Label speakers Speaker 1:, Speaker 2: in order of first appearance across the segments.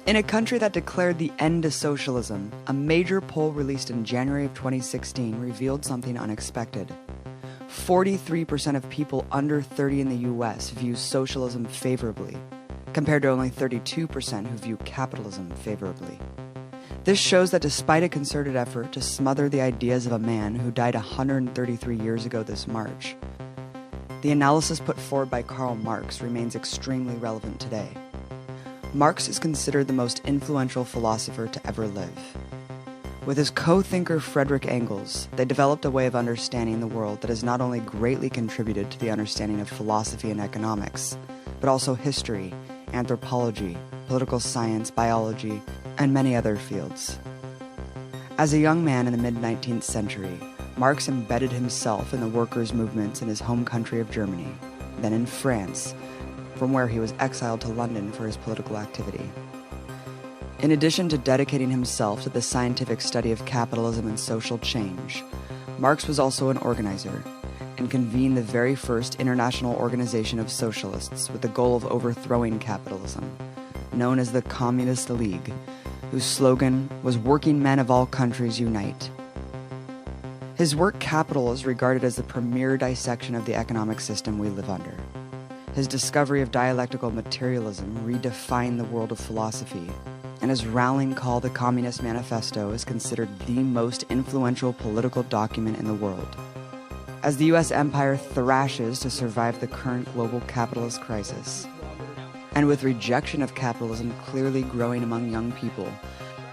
Speaker 1: In a country that declared the end to socialism, a major poll released in January of 2016 revealed something unexpected. 43% of people under 30 in the US view socialism favorably, compared to only 32% who view capitalism favorably. This shows that despite a concerted effort to smother the ideas of a man who died 133 years ago this March, the analysis put forward by Karl Marx remains extremely relevant today. Marx is considered the most influential philosopher to ever live. With his co-thinker Friedrich Engels, they developed a way of understanding the world that has not only greatly contributed to the understanding of philosophy and economics, but also history, anthropology, political science, biology, and many other fields. As a young man in the mid-19th century, Marx embedded himself in the workers' movements in his home country of Germany, then in France, from where he was exiled to London for his political activity. In addition to dedicating himself to the scientific study of capitalism and social change, Marx was also an organizer and convened the very first international organization of socialists with the goal of overthrowing capitalism, known as the Communist League, whose slogan was "Working men of all countries unite." His work Capital is regarded as the premier dissection of the economic system we live under. His discovery of dialectical materialism redefined the world of philosophy, and his rallying call, the Communist Manifesto, is considered the most influential political document in the world. As the US empire thrashes to survive the current global capitalist crisis, and with rejection of capitalism clearly growing among young people,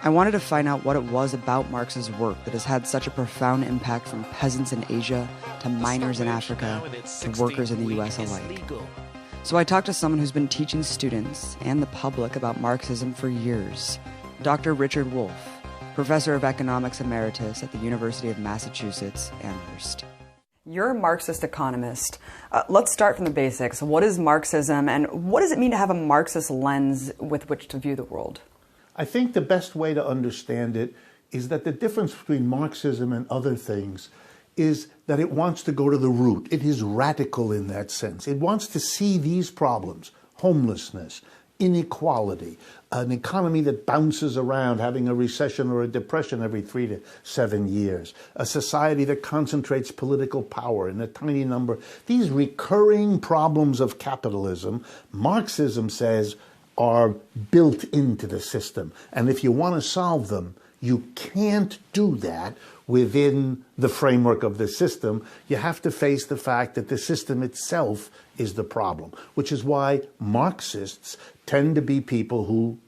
Speaker 1: I wanted to find out what it was about Marx's work that has had such a profound impact from peasants in Asia to miners in Africa to workers in the US alike. So I talked to someone who's been teaching students and the public about Marxism for years, Dr. Richard Wolff, professor of economics emeritus at the University of Massachusetts, Amherst. You're a Marxist economist. Let's start from the basics. What is Marxism, and what does it mean to have a Marxist lens with which to view the world?
Speaker 2: I think the best way to understand it is that the difference between Marxism and other things is that it wants to go to the root. It is radical in that sense. It wants to see these problems: homelessness, inequality, an economy that bounces around, having a recession or a depression every 3 to 7 years, a society that concentrates political power in a tiny number. These recurring problems of capitalism, Marxism says, are built into the system. And if you want to solve them, you can't do that within the framework of the system. You have to face the fact that the system itself is the problem, which is why Marxists tend to be people who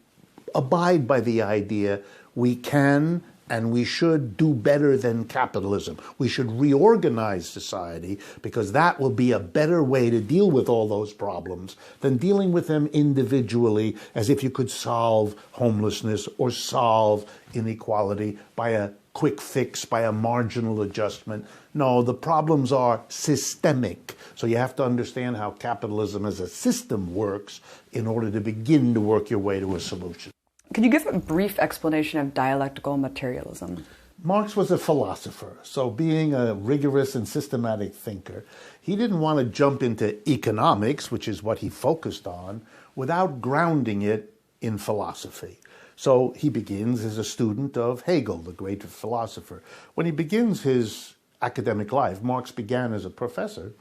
Speaker 2: abide by the idea we can and we should do better than capitalism. We should reorganize society because that will be a better way to deal with all those problems than dealing with them individually as if you could solve homelessness or solve inequality by a quick fix, by a marginal adjustment. No, the problems are systemic. So you have to understand how capitalism as a system works in order to begin to work your way to a solution.
Speaker 1: Could you give a brief explanation of dialectical materialism?
Speaker 2: Marx was a philosopher, so being a rigorous and systematic thinker, he didn't want to jump into economics, which is what he focused on, without grounding it in philosophy. So he begins as a student of Hegel, the great philosopher. When he begins his academic life, Marx began as a professor.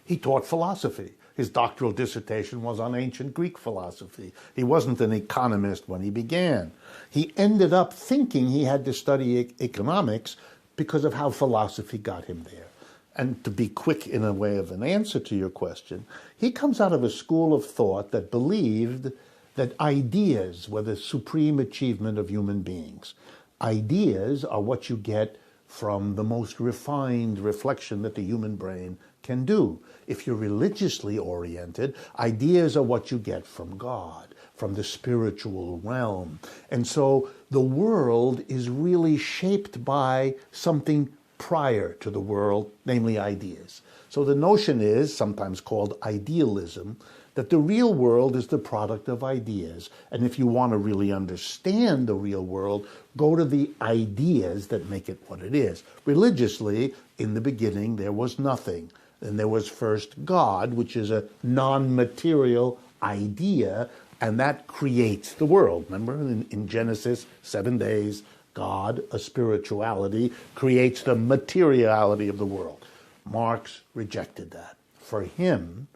Speaker 2: He taught philosophy. His doctoral dissertation was on ancient Greek philosophy. He wasn't an economist when he began. He ended up thinking he had to study economics because of how philosophy got him there. And to be quick in a way of an answer to your question, he comes out of a school of thought that believed that ideas were the supreme achievement of human beings. Ideas are what you get from the most refined reflection that the human brain can do. If you're religiously oriented, ideas are what you get from God, from the spiritual realm. And so the world is really shaped by something prior to the world, namely ideas. So the notion is, sometimes called idealism, that the real world is the product of ideas. And if you want to really understand the real world, go to the ideas that make it what it is. Religiously, in the beginning, there was nothing. Then there was first God, which is a non-material idea, and that creates the world. Remember, in Genesis, 7 days, God, a spirituality, creates the materiality of the world. Marx rejected that. For him,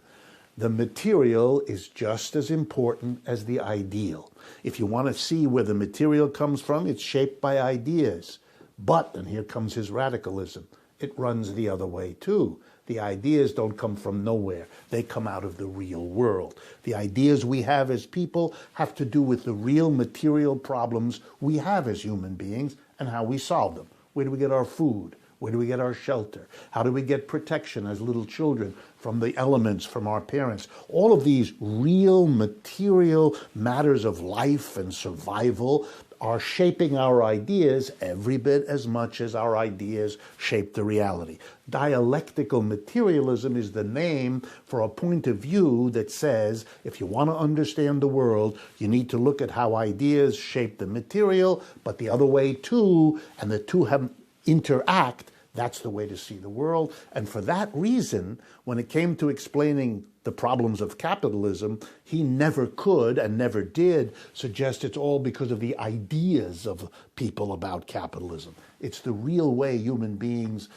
Speaker 2: the material is just as important as the ideal. If you want to see where the material comes from, it's shaped by ideas. But, and here comes his radicalism, it runs the other way too. The ideas don't come from nowhere. They come out of the real world. The ideas we have as people have to do with the real material problems we have as human beings and how we solve them. Where do we get our food? Where do we get our shelter? How do we get protection as little children from the elements, from our parents? All of these real material matters of life and survival are shaping our ideas every bit as much as our ideas shape the reality. Dialectical materialism is the name for a point of view that says, if you want to understand the world, you need to look at how ideas shape the material, but the other way too, and the two have interact. That's the way to see the world. And for that reason, when it came to explaining the problems of capitalism, he never could and never did suggest it's all because of the ideas of people about capitalism. It's the real way human beings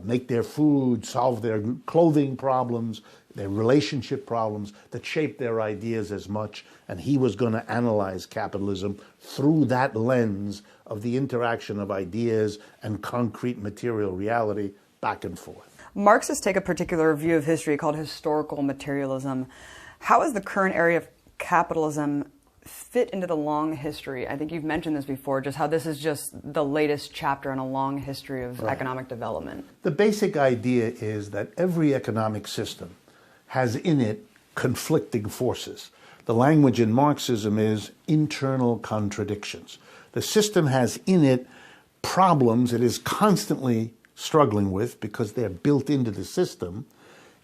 Speaker 2: make their food, solve their clothing problems, their relationship problems that shape their ideas as much. And he was going to analyze capitalism through that lens of the interaction of ideas and concrete material reality back and forth.
Speaker 1: Marxists take a particular view of history called historical materialism. How is the current area of capitalism fit into the long history? I think you've mentioned this before, just how this is just the latest chapter in a long history of economic development.
Speaker 2: The basic idea is that every economic system has in it conflicting forces. The language in Marxism is internal contradictions. The system has in it problems it is constantly struggling with because they're built into the system.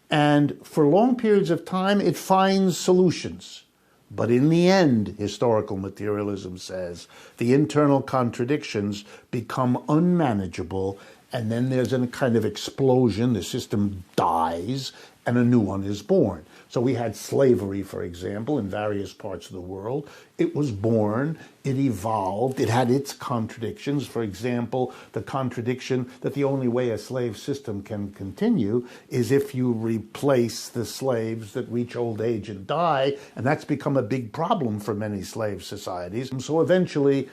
Speaker 2: And for long periods of time, it finds solutions. But in the end, historical materialism says, the internal contradictions become unmanageable, and then there's a kind of explosion, the system dies, and a new one is born. So we had slavery, for example, in various parts of the world. It was born, it evolved, it had its contradictions. For example, the contradiction that the only way a slave system can continue is if you replace the slaves that reach old age and die, and that's become a big problem for many slave societies. And so eventually,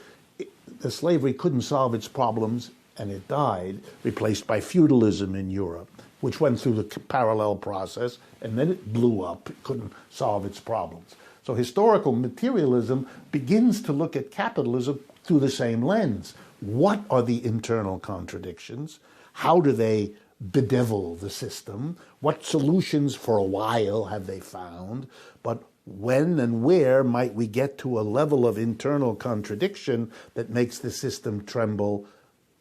Speaker 2: the slavery couldn't solve its problems, and it died, replaced by feudalism in Europe, which went through the parallel process, and then it blew up. It couldn't solve its problems. So historical materialism begins to look at capitalism through the same lens. What are the internal contradictions? How do they bedevil the system? What solutions for a while have they found? But when and where might we get to a level of internal contradiction that makes the system tremble,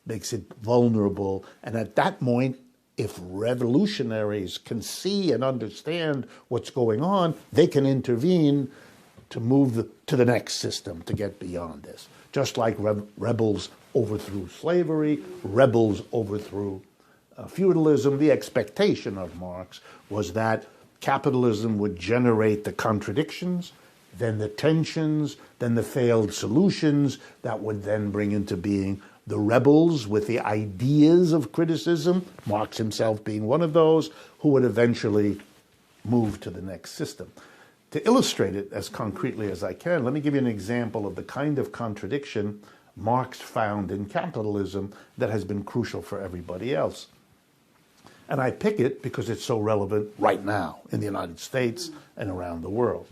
Speaker 2: makes it vulnerable, and at that point, if revolutionaries can see and understand what's going on, they can intervene to move to the next system, to get beyond this. Just like rebels overthrew slavery, rebels overthrew feudalism, the expectation of Marx was that capitalism would generate the contradictions, then the tensions, then the failed solutions that would then bring into being the rebels with the ideas of criticism, Marx himself being one of those, who would eventually move to the next system. To illustrate it as concretely as I can, let me give you an example of the kind of contradiction Marx found in capitalism that has been crucial for everybody else. And I pick it because it's so relevant right now in the United States and around the world.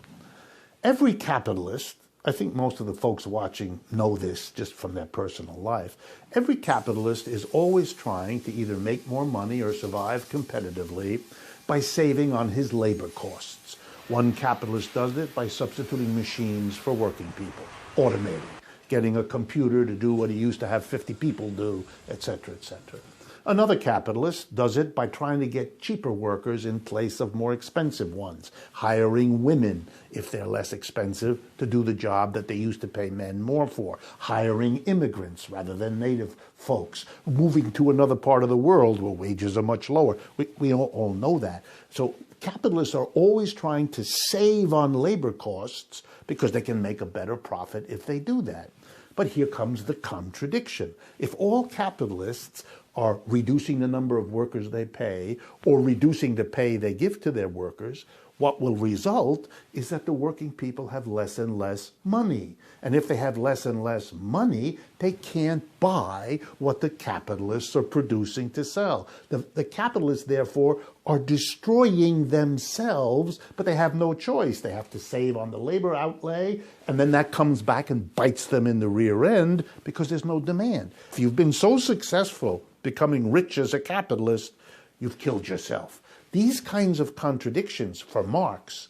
Speaker 2: Every capitalist I think most of the folks watching know this just from their personal life. Every capitalist is always trying to either make more money or survive competitively by saving on his labor costs. One capitalist does it by substituting machines for working people, automating, getting a computer to do what he used to have 50 people do, etc., etc. Another capitalist does it by trying to get cheaper workers in place of more expensive ones, hiring women, if they're less expensive, to do the job that they used to pay men more for, hiring immigrants rather than native folks, moving to another part of the world where wages are much lower. We all know that. So capitalists are always trying to save on labor costs because they can make a better profit if they do that. But here comes the contradiction. If all capitalists are reducing the number of workers they pay or reducing the pay they give to their workers, what will result is that the working people have less and less money. And if they have less and less money, they can't buy what the capitalists are producing to sell. The capitalists, therefore, are destroying themselves, but they have no choice. They have to save on the labor outlay, and then that comes back and bites them in the rear end because there's no demand. If you've been so successful becoming rich as a capitalist, you've killed yourself. These kinds of contradictions, for Marx,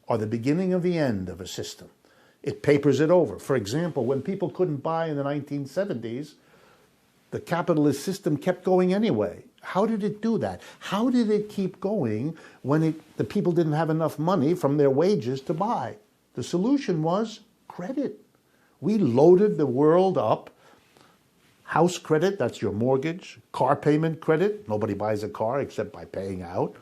Speaker 2: are the beginning of the end of a system. It papers it over. For example, when people couldn't buy in the 1970s, the capitalist system kept going anyway. How did it do that? How did it keep going when the people didn't have enough money from their wages to buy? The solution was credit. We loaded the world up. House credit, that's your mortgage. Car payment credit, nobody buys a car except by paying out.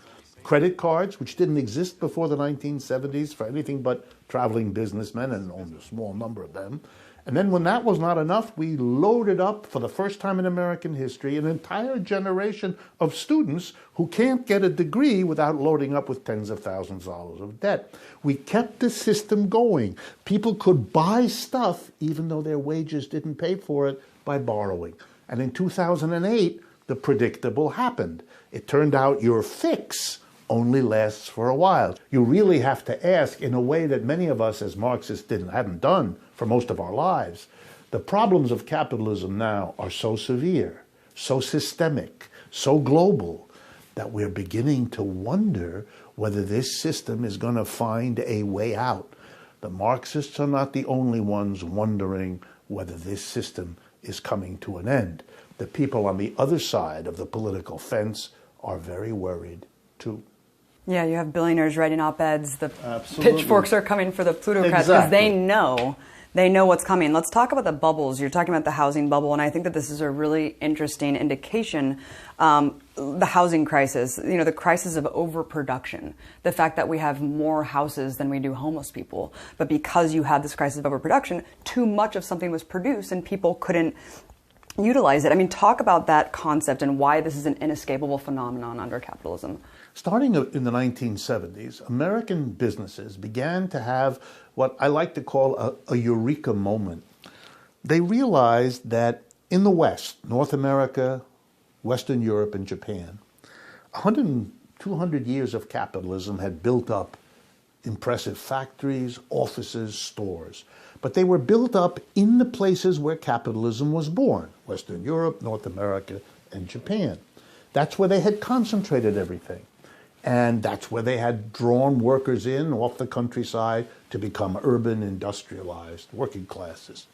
Speaker 2: Credit cards, which didn't exist before the 1970s for anything but traveling businessmen, and only a small number of them. And then when that was not enough, we loaded up, for the first time in American history, an entire generation of students who can't get a degree without loading up with tens of thousands of dollars of debt. We kept the system going. People could buy stuff even though their wages didn't pay for it by borrowing. And in 2008, the predictable happened. It turned out your fix only lasts for a while. You really have to ask, in a way that many of us as Marxists hadn't done for most of our lives. The problems of capitalism now are so severe, so systemic, so global, that we're beginning to wonder whether this system is going to find a way out. The Marxists are not the only ones wondering whether this system is coming to an end. The people on the other side of the political fence are very worried too.
Speaker 1: Yeah, you have billionaires writing op-eds. The
Speaker 2: Absolutely.
Speaker 1: pitchforks are coming for the plutocrats because they know what's coming. Let's talk about the bubbles. You're talking about the housing bubble, and I think that this is a really interesting indication. The housing crisis, the crisis of overproduction, the fact that we have more houses than we do homeless people. But because you had this crisis of overproduction, too much of something was produced and people couldn't utilize it. I mean, talk about that concept and why this is an inescapable phenomenon under capitalism.
Speaker 2: Starting in the 1970s, American businesses began to have what I like to call a eureka moment. They realized that in the West, North America, Western Europe, and Japan, 100 and 200 years of capitalism had built up impressive factories, offices, stores. But they were built up in the places where capitalism was born, Western Europe, North America, and Japan. That's where they had concentrated everything. And that's where they had drawn workers in off the countryside to become urban, industrialized working classes.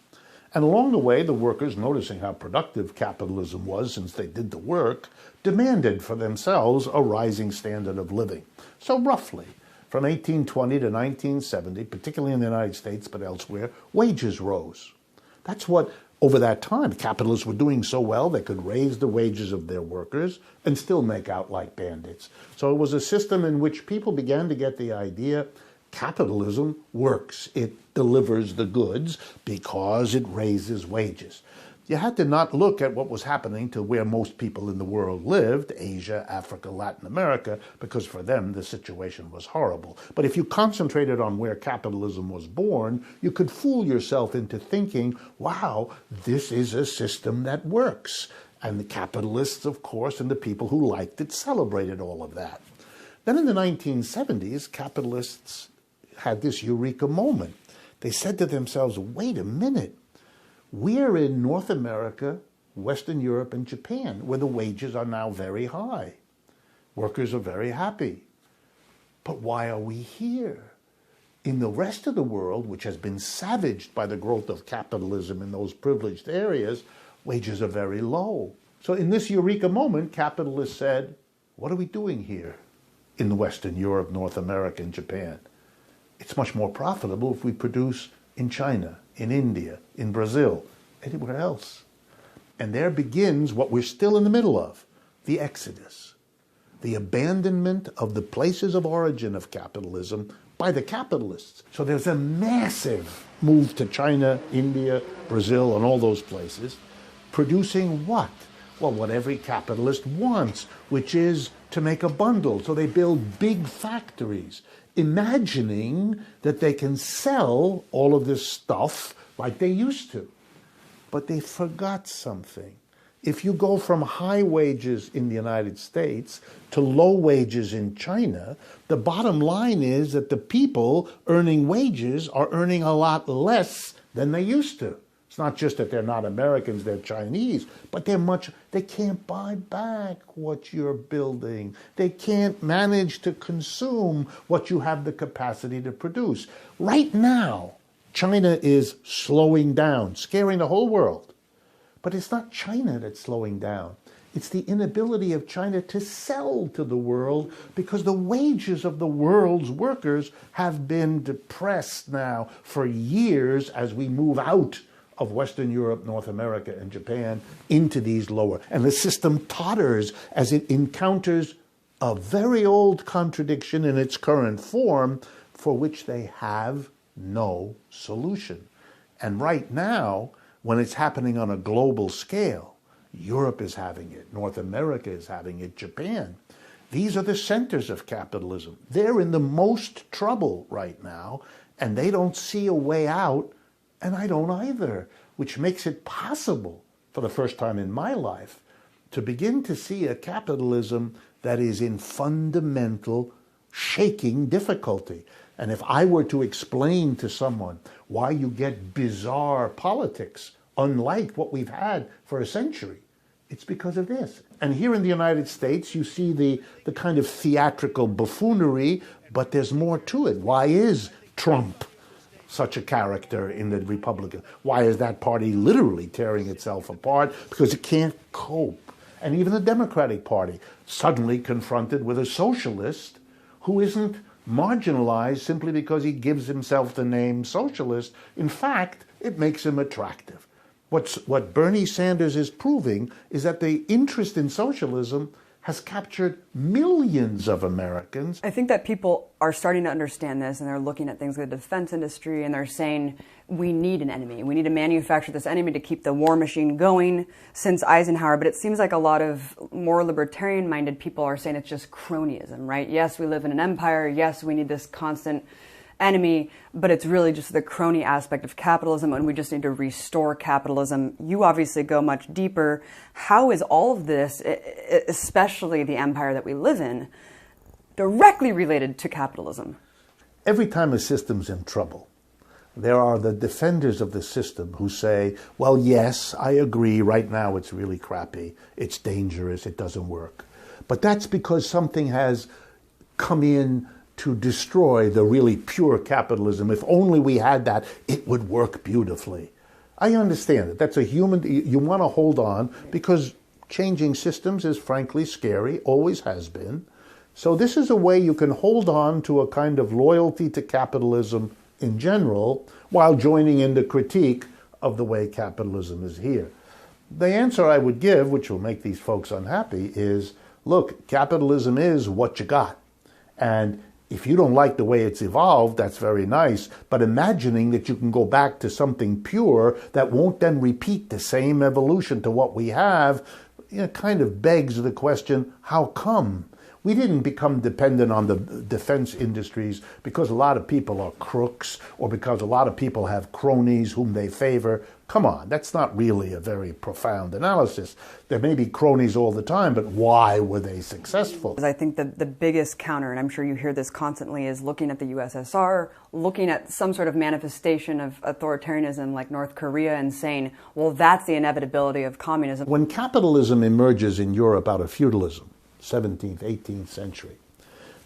Speaker 2: And along the way, the workers, noticing how productive capitalism was since they did the work, demanded for themselves a rising standard of living. So roughly, from 1820 to 1970, particularly in the United States but elsewhere, wages rose. That's what, over that time, capitalists were doing so well they could raise the wages of their workers and still make out like bandits. So it was a system in which people began to get the idea capitalism works. It delivers the goods because it raises wages. You had to not look at what was happening to where most people in the world lived, Asia, Africa, Latin America, because for them the situation was horrible. But if you concentrated on where capitalism was born, you could fool yourself into thinking, wow, this is a system that works. And the capitalists, of course, and the people who liked it celebrated all of that. Then in the 1970s, capitalists had this eureka moment. They said to themselves, wait a minute, we're in North America, Western Europe, and Japan, where the wages are now very high. Workers are very happy. But why are we here? In the rest of the world, which has been savaged by the growth of capitalism in those privileged areas, wages are very low. So in this eureka moment, capitalists said, what are we doing here in Western Europe, North America, and Japan? It's much more profitable if we produce in China, in India, in Brazil, anywhere else. And there begins what we're still in the middle of, the exodus, the abandonment of the places of origin of capitalism by the capitalists. So there's a massive move to China, India, Brazil, and all those places, producing what? Well, what every capitalist wants, which is to make a bundle. So they build big factories, imagining that they can sell all of this stuff like they used to. But they forgot something. If you go from high wages in the United States to low wages in China, the bottom line is that the people earning wages are earning a lot less than they used to. It's not just that they're not Americans, they're Chinese, but they can't buy back what you're building. They can't manage to consume what you have the capacity to produce. Right now, China is slowing down, scaring the whole world. But it's not China that's slowing down. It's the inability of China to sell to the world because the wages of the world's workers have been depressed now for years as we move out of Western Europe, North America, and Japan into these lower. And the system totters as it encounters a very old contradiction in its current form for which they have no solution. And right now, when it's happening on a global scale, Europe is having it, North America is having it, Japan. These are the centers of capitalism. They're in the most trouble right now, and they don't see a way out, and I don't either, which makes it possible, for the first time in my life, to begin to see a capitalism that is in fundamental shaking difficulty. And if I were to explain to someone why you get bizarre politics, unlike what we've had for a century, it's because of this. And here in the United States, you see the kind of theatrical buffoonery, but there's more to it. Why is Trump such a character in the Republican? Why is that party literally tearing itself apart? Because it can't cope. And even the Democratic Party, suddenly confronted with a socialist who isn't marginalized simply because he gives himself the name socialist. In fact, it makes him attractive. What Bernie Sanders is proving is that the interest in socialism has captured millions of Americans.
Speaker 1: I think that people are starting to understand this, and they're looking at things like the defense industry, and they're saying, we need an enemy. We need to manufacture this enemy to keep the war machine going since Eisenhower. But it seems like a lot of more libertarian-minded people are saying it's just cronyism, right? Yes, we live in an empire. Yes, we need this constant enemy, but it's really just the crony aspect of capitalism, and we just need to restore capitalism. You obviously go much deeper. How is all of this, especially the empire that we live in, directly related to capitalism?
Speaker 2: Every time a system's in trouble, there are the defenders of the system who say, well, yes, I agree, right now it's really crappy, it's dangerous, it doesn't work. But that's because something has come in to destroy the really pure capitalism. If only we had that, it would work beautifully. I understand it. That's a human, you want to hold on because changing systems is frankly scary, always has been. So this is a way you can hold on to a kind of loyalty to capitalism in general while joining in the critique of the way capitalism is here. The answer I would give, which will make these folks unhappy, is, look, capitalism is what you got. And if you don't like the way it's evolved, that's very nice, but imagining that you can go back to something pure that won't then repeat the same evolution to what we have, kind of begs the question, how come? We didn't become dependent on the defense industries because a lot of people are crooks or because a lot of people have cronies whom they favor. Come on, that's not really a very profound analysis. There may be cronies all the time, but why were they successful?
Speaker 1: I think the biggest counter, and I'm sure you hear this constantly, is looking at the USSR, looking at some sort of manifestation of authoritarianism like North Korea and saying, well, that's the inevitability of communism.
Speaker 2: When capitalism emerges in Europe out of feudalism, 17th, 18th century,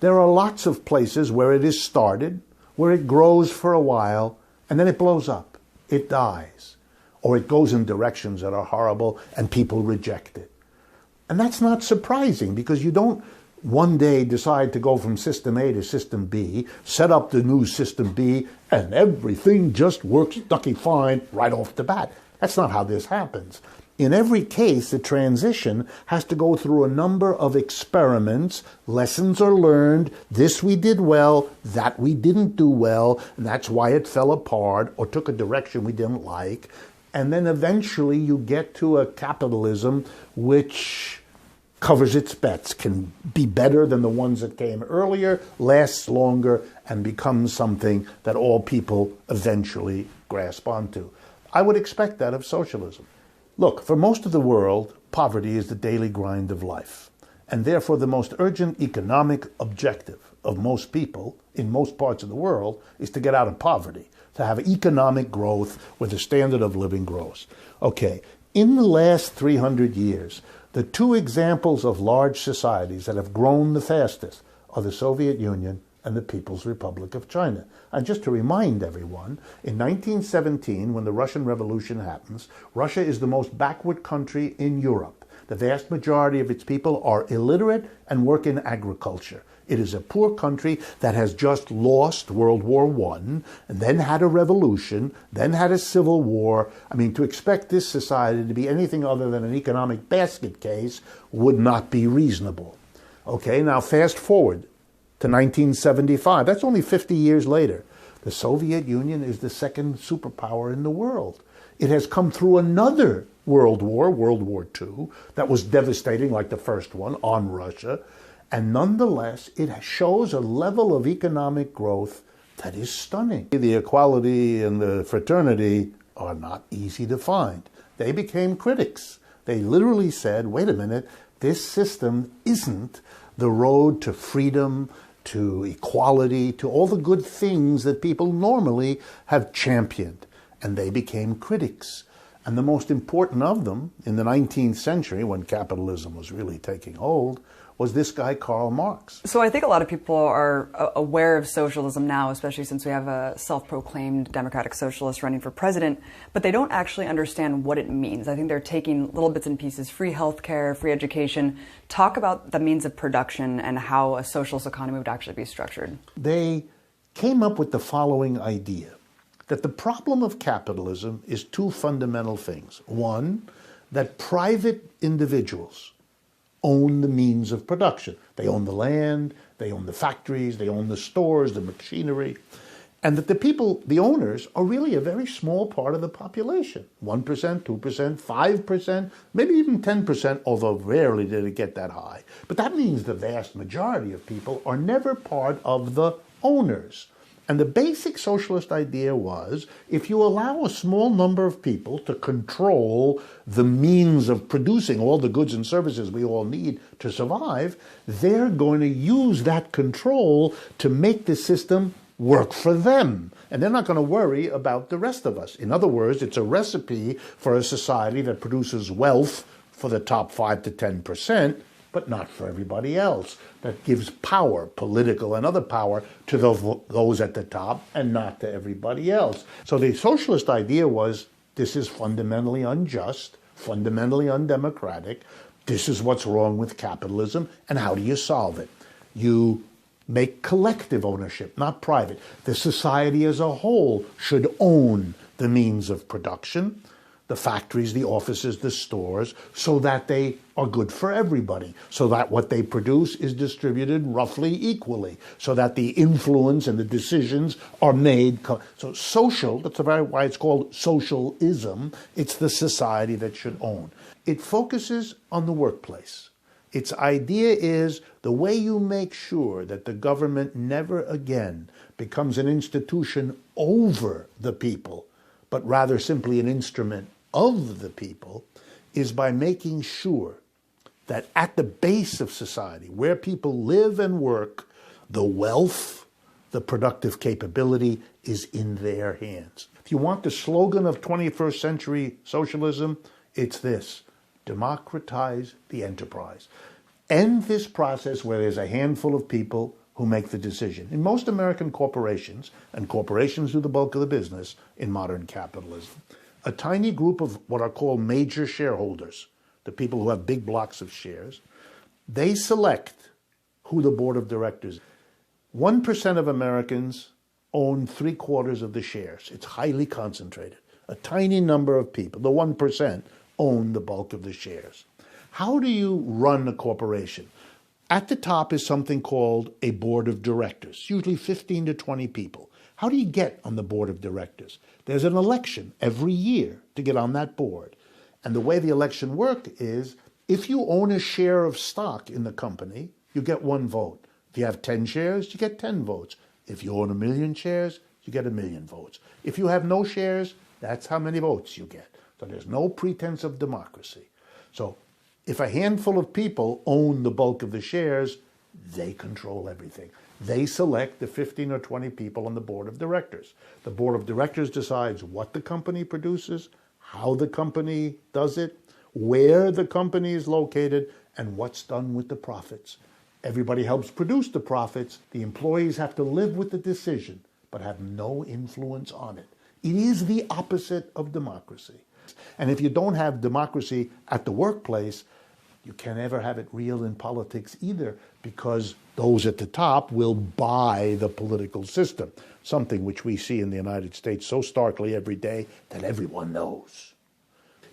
Speaker 2: there are lots of places where it is started, where it grows for a while, and then it blows up. It dies. Or it goes in directions that are horrible and people reject it. And that's not surprising because you don't one day decide to go from system A to system B, set up the new system B, and everything just works ducky fine right off the bat. That's not how this happens. In every case, the transition has to go through a number of experiments. Lessons are learned. This we did well, that we didn't do well, and that's why it fell apart or took a direction we didn't like. And then eventually you get to a capitalism which covers its bets, can be better than the ones that came earlier, lasts longer, and becomes something that all people eventually grasp onto. I would expect that of socialism. Look, for most of the world, poverty is the daily grind of life, and therefore the most urgent economic objective of most people in most parts of the world is to get out of poverty, to have economic growth where the standard of living grows. Okay, in the last 300 years, the two examples of large societies that have grown the fastest are the Soviet Union and the People's Republic of China. And just to remind everyone, in 1917, when the Russian Revolution happens, Russia is the most backward country in Europe. The vast majority of its people are illiterate and work in agriculture. It is a poor country that has just lost World War I, and then had a revolution, then had a civil war. I mean, to expect this society to be anything other than an economic basket case would not be reasonable. Okay, now fast forward to 1975. That's only 50 years later. The Soviet Union is the second superpower in the world. It has come through another World War, World War II, that was devastating like the first one on Russia. And nonetheless, it shows a level of economic growth that is stunning. The equality and the fraternity are not easy to find. They became critics. They literally said, wait a minute, this system isn't the road to freedom, to equality, to all the good things that people normally have championed. And they became critics. And the most important of them in the 19th century, when capitalism was really taking hold, was this guy, Karl Marx.
Speaker 1: So I think a lot of people are aware of socialism now, especially since we have a self-proclaimed democratic socialist running for president, but they don't actually understand what it means. I think they're taking little bits and pieces, free healthcare, free education. Talk about the means of production and how a socialist economy would actually be structured.
Speaker 2: They came up with the following idea, that the problem of capitalism is two fundamental things. One, that private individuals own the means of production. They own the land, they own the factories, they own the stores, the machinery, and that the people, the owners, are really a very small part of the population. 1%, 2%, 5%, maybe even 10%, although rarely did it get that high. But that means the vast majority of people are never part of the owners. And the basic socialist idea was, if you allow a small number of people to control the means of producing all the goods and services we all need to survive, they're going to use that control to make the system work for them. And they're not going to worry about the rest of us. In other words, it's a recipe for a society that produces wealth for the top 5 to 10%, but not for everybody else. That gives power, political and other power, to those at the top and not to everybody else. So the socialist idea was, this is fundamentally unjust, fundamentally undemocratic. This is what's wrong with capitalism, and how do you solve it? You make collective ownership, not private. The society as a whole should own the means of production, the factories, the offices, the stores, so that they are good for everybody, so that what they produce is distributed roughly equally, so that the influence and the decisions are made. So social, that's why it's called socialism. It's the society that should own. It focuses on the workplace. Its idea is the way you make sure that the government never again becomes an institution over the people, but rather simply an instrument of the people, is by making sure that at the base of society, where people live and work, the wealth, the productive capability is in their hands. If you want the slogan of 21st century socialism, it's this: democratize the enterprise. End this process where there's a handful of people who make the decision. In most American corporations, and corporations do the bulk of the business in modern capitalism, a tiny group of what are called major shareholders, the people who have big blocks of shares, they select who the board of directors is. 1% of Americans own 3/4 of the shares. It's highly concentrated. A tiny number of people, the 1%, own the bulk of the shares. How do you run a corporation? At the top is something called a board of directors, usually 15 to 20 people. How do you get on the board of directors? There's an election every year to get on that board. And the way the election works is, if you own a share of stock in the company, you get 1 vote. If you have 10 shares, you get 10 votes. If you own 1 million shares, you get 1 million votes. If you have no shares, that's how many votes you get. So there's no pretense of democracy. So if a handful of people own the bulk of the shares, they control everything. They select the 15 or 20 people on the board of directors. The board of directors decides what the company produces, how the company does it, where the company is located, and what's done with the profits. Everybody helps produce the profits. The employees have to live with the decision, but have no influence on it. It is the opposite of democracy. And if you don't have democracy at the workplace, you can never have it real in politics either, because those at the top will buy the political system, something which we see in the United States so starkly every day that everyone knows.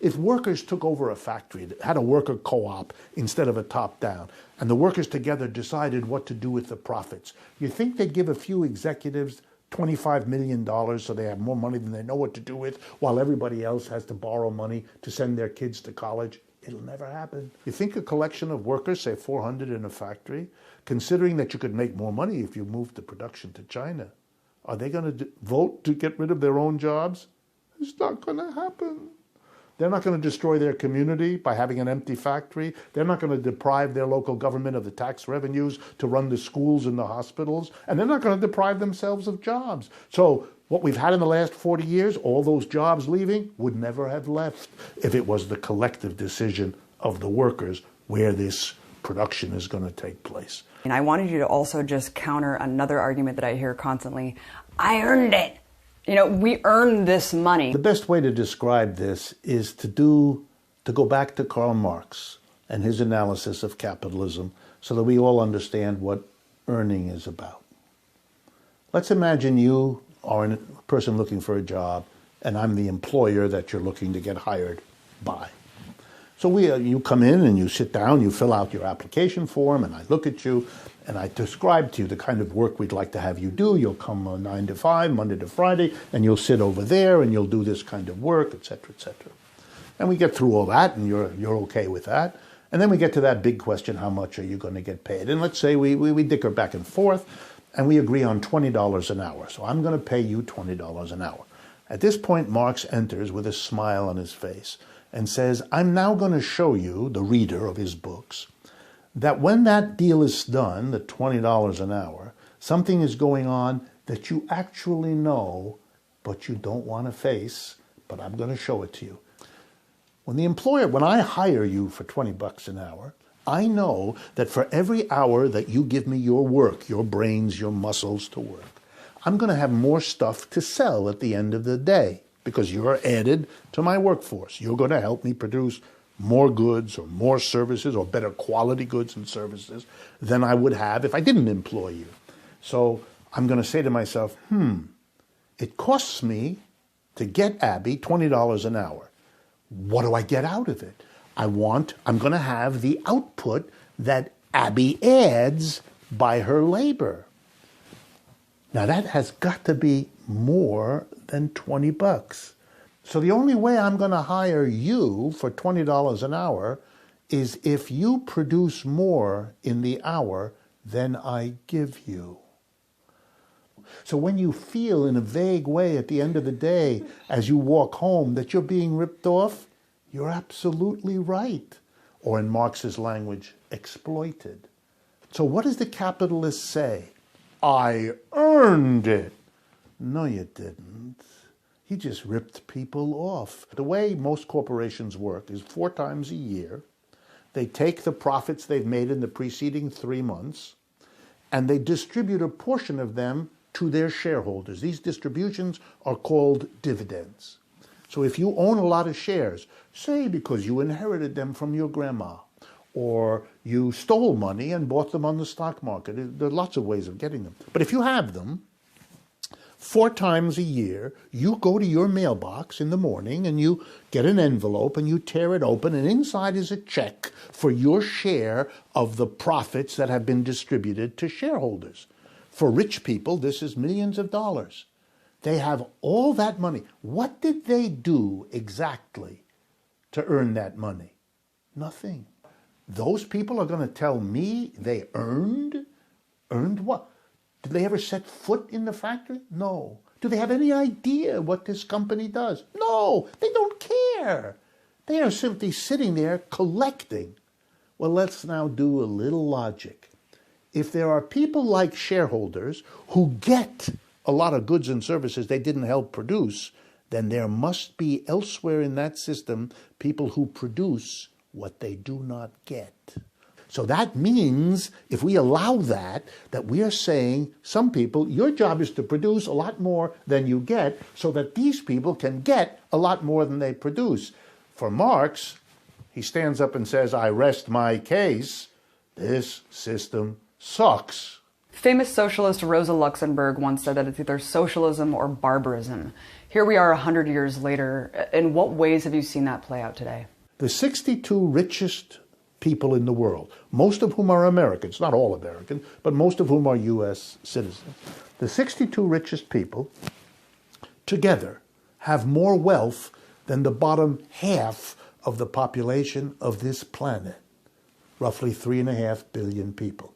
Speaker 2: If workers took over a factory that had a worker co-op instead of a top-down, and the workers together decided what to do with the profits, you think they'd give a few executives $25 million so they have more money than they know what to do with, while everybody else has to borrow money to send their kids to college? It'll never happen. You think a collection of workers, say 400 in a factory, considering that you could make more money if you moved the production to China, are they going to vote to get rid of their own jobs? It's not going to happen. They're not going to destroy their community by having an empty factory. They're not going to deprive their local government of the tax revenues to run the schools and the hospitals. And they're not going to deprive themselves of jobs. So what we've had in the last 40 years, all those jobs leaving, would never have left if it was the collective decision of the workers where this production is going to take place.
Speaker 1: And I wanted you to also just counter another argument that I hear constantly. I earned it. You know, we earn this money.
Speaker 2: The best way to describe this is to go back to Karl Marx and his analysis of capitalism so that we all understand what earning is about. Let's imagine you are a person looking for a job and I'm the employer that you're looking to get hired by. So you come in and you sit down, you fill out your application form, and I look at you and I describe to you the kind of work we'd like to have you do. You'll come 9 to 5, Monday to Friday, and you'll sit over there and you'll do this kind of work, etc., etc. And we get through all that, and you're okay with that. And then we get to that big question: how much are you going to get paid? And let's say we dicker back and forth, and we agree on $20 an hour. So I'm going to pay you $20 an hour. At this point, Marx enters with a smile on his face and says, I'm now going to show you, the reader of his books, that when that deal is done, the $20 an hour, something is going on that you actually know, but you don't want to face, but I'm going to show it to you. When I hire you for $20 an hour, I know that for every hour that you give me your work, your brains, your muscles to work, I'm going to have more stuff to sell at the end of the day, because you're added to my workforce. You're going to help me produce more goods or more services or better quality goods and services than I would have if I didn't employ you. So I'm going to say to myself, it costs me to get Abby $20 an hour. What do I get out of it? I'm going to have the output that Abby adds by her labor. Now that has got to be more than $20. So the only way I'm going to hire you for $20 an hour is if you produce more in the hour than I give you. So when you feel in a vague way at the end of the day, as you walk home, that you're being ripped off, you're absolutely right. Or in Marx's language, exploited. So what does the capitalist say? I earned it. No, you didn't. He just ripped people off. The way most corporations work is 4 times a year. They take the profits they've made in the preceding 3 months, and they distribute a portion of them to their shareholders. These distributions are called dividends. So if you own a lot of shares, say because you inherited them from your grandma, or you stole money and bought them on the stock market, there are lots of ways of getting them. But if you have them, 4 times a year, you go to your mailbox in the morning and you get an envelope and you tear it open, and inside is a check for your share of the profits that have been distributed to shareholders. For rich people, this is millions of dollars. They have all that money. What did they do exactly to earn that money? Nothing. Those people are going to tell me they earned? Earned what? Did they ever set foot in the factory? No. Do they have any idea what this company does? No. They don't care. They are simply sitting there collecting. Well, let's now do a little logic. If there are people like shareholders who get a lot of goods and services they didn't help produce, then there must be elsewhere in that system people who produce what they do not get. So that means if we allow that we are saying, some people, your job is to produce a lot more than you get so that these people can get a lot more than they produce. For Marx, he stands up and says, I rest my case. This system sucks.
Speaker 1: Famous socialist Rosa Luxemburg once said that it's either socialism or barbarism. Here we are 100 years later. In what ways have you seen that play out today?
Speaker 2: The 62 richest people in the world, most of whom are Americans, not all American, but most of whom are U.S. citizens. The 62 richest people together have more wealth than the bottom half of the population of this planet, roughly 3.5 billion people.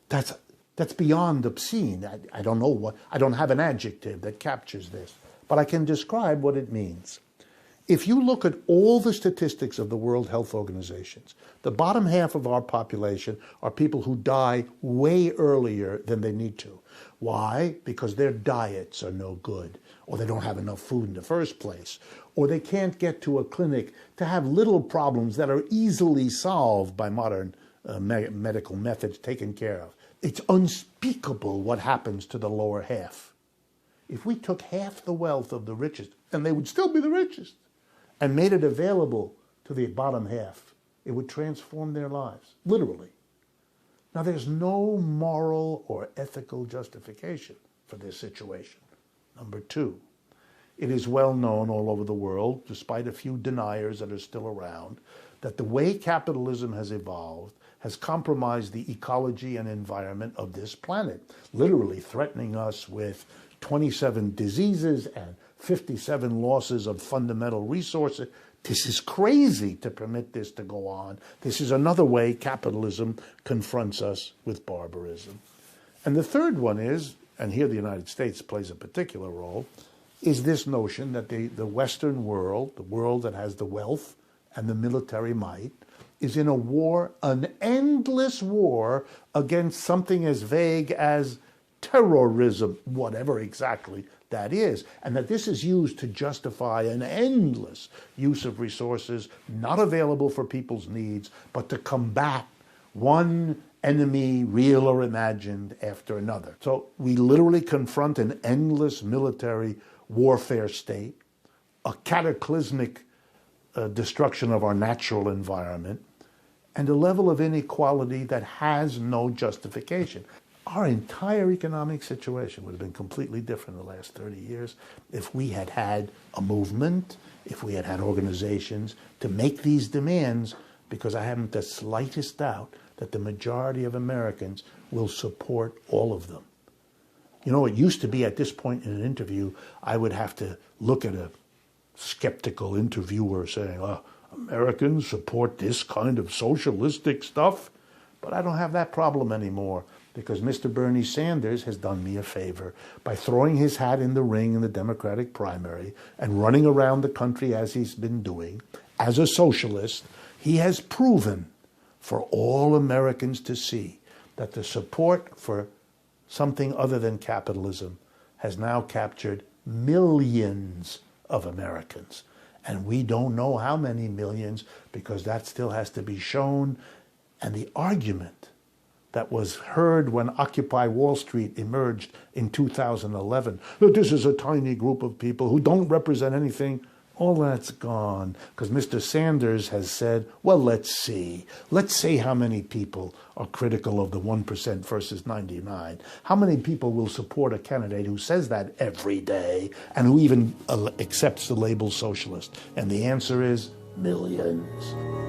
Speaker 2: That's beyond obscene. I don't know what, I don't have an adjective that captures this, but I can describe what it means. If you look at all the statistics of the World Health Organizations, the bottom half of our population are people who die way earlier than they need to. Why? Because their diets are no good, or they don't have enough food in the first place, or they can't get to a clinic to have little problems that are easily solved by modern medical methods taken care of. It's unspeakable what happens to the lower half. If we took half the wealth of the richest, and they would still be the richest, and made it available to the bottom half, it would transform their lives, literally. Now, there's no moral or ethical justification for this situation. Number 2, it is well known all over the world, despite a few deniers that are still around, that the way capitalism has evolved has compromised the ecology and environment of this planet, literally threatening us with 27 diseases and 57 losses of fundamental resources. This is crazy to permit this to go on. This is another way capitalism confronts us with barbarism. And the third one is, and here the United States plays a particular role, is this notion that the Western world, the world that has the wealth and the military might, is in a war, an endless war against something as vague as terrorism, whatever exactly that is, and that this is used to justify an endless use of resources not available for people's needs, but to combat one enemy, real or imagined, after another. So we literally confront an endless military warfare state, a cataclysmic destruction of our natural environment, and a level of inequality that has no justification. Our entire economic situation would have been completely different in the last 30 years if we had had a movement, if we had had organizations to make these demands, because I haven't the slightest doubt that the majority of Americans will support all of them. You know, it used to be at this point in an interview, I would have to look at a skeptical interviewer saying, oh, Americans support this kind of socialistic stuff, but I don't have that problem anymore because Mr. Bernie Sanders has done me a favor by throwing his hat in the ring in the Democratic primary and running around the country as he's been doing. As a socialist, he has proven for all Americans to see that the support for something other than capitalism has now captured millions of Americans. And we don't know how many millions because that still has to be shown. And the argument that was heard when Occupy Wall Street emerged in 2011, that this is a tiny group of people who don't represent anything, all that's gone because Mr. Sanders has said, well, let's see. Let's see how many people are critical of the 1% versus 99. How many people will support a candidate who says that every day and who even accepts the label socialist? And the answer is millions.